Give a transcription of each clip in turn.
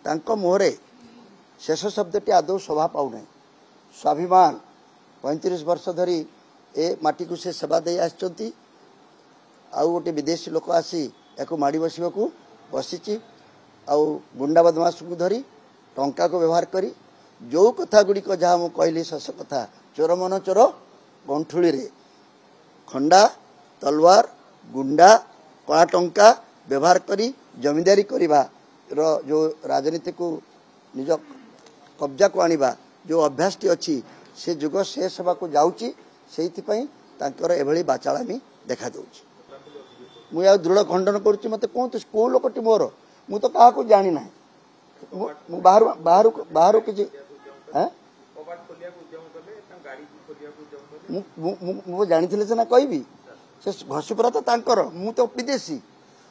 तांको मुहरे शेष शब्दटी आदौ शोभा पाऊना। स्वाभिमान 35 वर्ष धरी ए माटी को से सेवा दे आछंती। आउ गोटे विदेशी लोक आसी या माड़ी बसवाक बसी आउ गुंडा बदमाश को धरी टंका को व्यवहार करी जो कथा गुड़िक जहाँ मुझे कहली शेष कथा चोर मन चोर गंठुली रे खंडा तलवार गुंडा कला टंका व्यवहार करी जमींदारी करवा जो राजनीति को निज कब्जा को आनिबा जो अभ्यास टी अच्छी से जुग से सभा को जाऊँगी से एभली बाचालामी देखा दूची। मुझे दृढ़ खंडन करुच्ची मत कहतु कौ लोकटी मोर मु तो क्या जानी ना बाहर बाहर बाहर किसी जानी ना कहबी से घसीपुरा तो तांकर मु तो विदेशी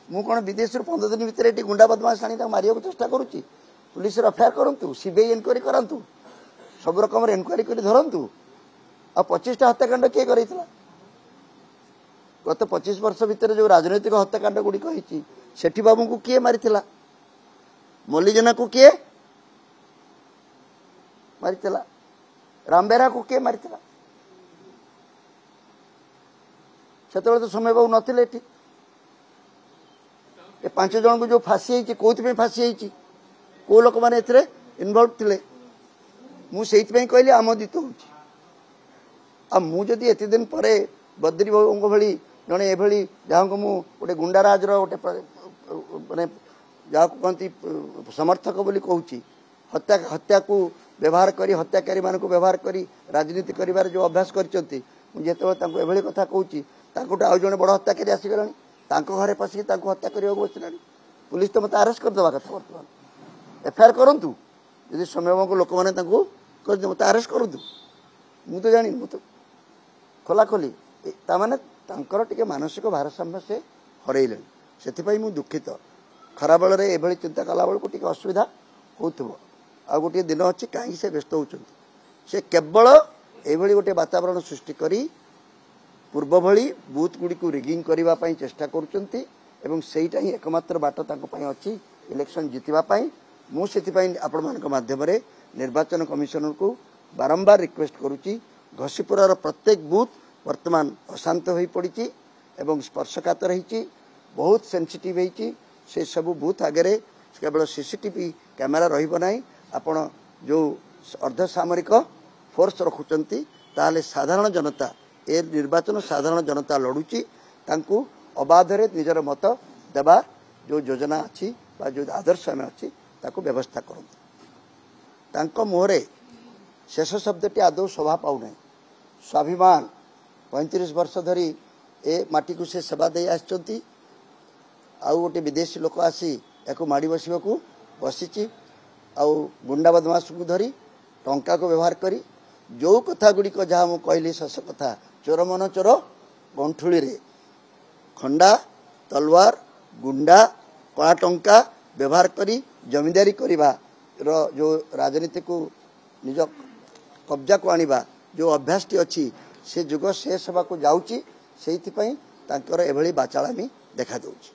मु कौन विदेश 15 दिन भितर ये गुंडा बदमाश आनी मारिया चेष्टा करुच्ची। पुलिस एफआईआर करूँ सीबीआई इनक्वारी करातु सब रकम इनक्वारी कर धरतु आ 25टा हत्याकांड किए कर गत 25 वर्ष भितर जो राजनैतिक हत्याकांड गुड़िक होती सेठी बाबू को किए मारिथिला मल्लिजना को किए मारिथिला रामबेरा को किए मारिथिला सेतबेले तो समय बाबू नथिले एठी ए 5 जन को जो फांसी होती कौन फांसी होती को लोक मैंने इनवल्व थे मुझे कहली आमोदित हो मुझे एत दिन पर बद्री बाबू भली जड़े ये जहाँ को मुझे गोटे गुंडाराजर गोटे मानने जहाँ को कहती समर्थक बोली कहूँ हत्या हत्या को व्यवहार करी हत्याकारी मान को व्यवहार करी राजनीति कर जो अभ्यास करते मुझे एभली कथा कहूँ आउ जड़े बड़ हत्याकारी आसीगलानी घरे पशिक हत्या करने बसला पुलिस तो मत आरेस्ट करदे कथा बर्तमान एफआईआर करूँ यदि समय को लोक मैंने मत आरेस्ट करूँ मु तो जानी तो खोला खोली ताने टे मानसिक भारसाम्य से हरइले से मु दुखित खरा बेल ये चिंता कला बेलू टे असुविधा हो गोटे दिन अच्छी कहीं से व्यस्त होती से केवल ये गोटे वातावरण सृष्टि करी पूर्व भली बूथ गुड़ी को रिगिंग करने चेष्टा करूटा ही एकमात्र बाट अच्छी इलेक्शन जीतवाई मुझे आपण माध्यम निर्वाचन कमिशनर को बारंबार रिक्वेस्ट करुच्ची घसीपुरार प्रत्येक बूथ वर्तमान अशांत हो पड़ी एवं स्पर्शकातर रही बहुत सेंसिटिव होती से सबू बूथ आगे केवल सीसीटीवी कैमेरा रही आपण जो अर्धसामरिक फोर्स रखुंट ताले साधारण जनता ए निर्वाचन साधारण जनता लड़ुची तांकू अबाधरे निजर मत देवा जो योजना अच्छी जो आदर्श आम अच्छी ताको व्यवस्था करते तांको मुहरे शेष शब्दटी आदौ शोभा पाऊना। स्वाभिमान 35 वर्ष धरी ए माटी को से सेवा दे आछंती। आउ गोटे विदेशी लोक आसी या माड़ी बसवाक बसी आउ गुंडा बदमाश को धरी टंका को व्यवहार करी जो कथा गुड़िक जहाँ मुझे कहली शेष कथा चोर मन चोर गंठुली रे खंडा तलवार गुंडा कला टंका व्यवहार करी जमींदारी करवा जो राजनीति को निज कब्जा को आनिबा जो अभ्यास टी अच्छी से जुग से सभा को जाऊँगी से एभली बाचालामी देखा दूची।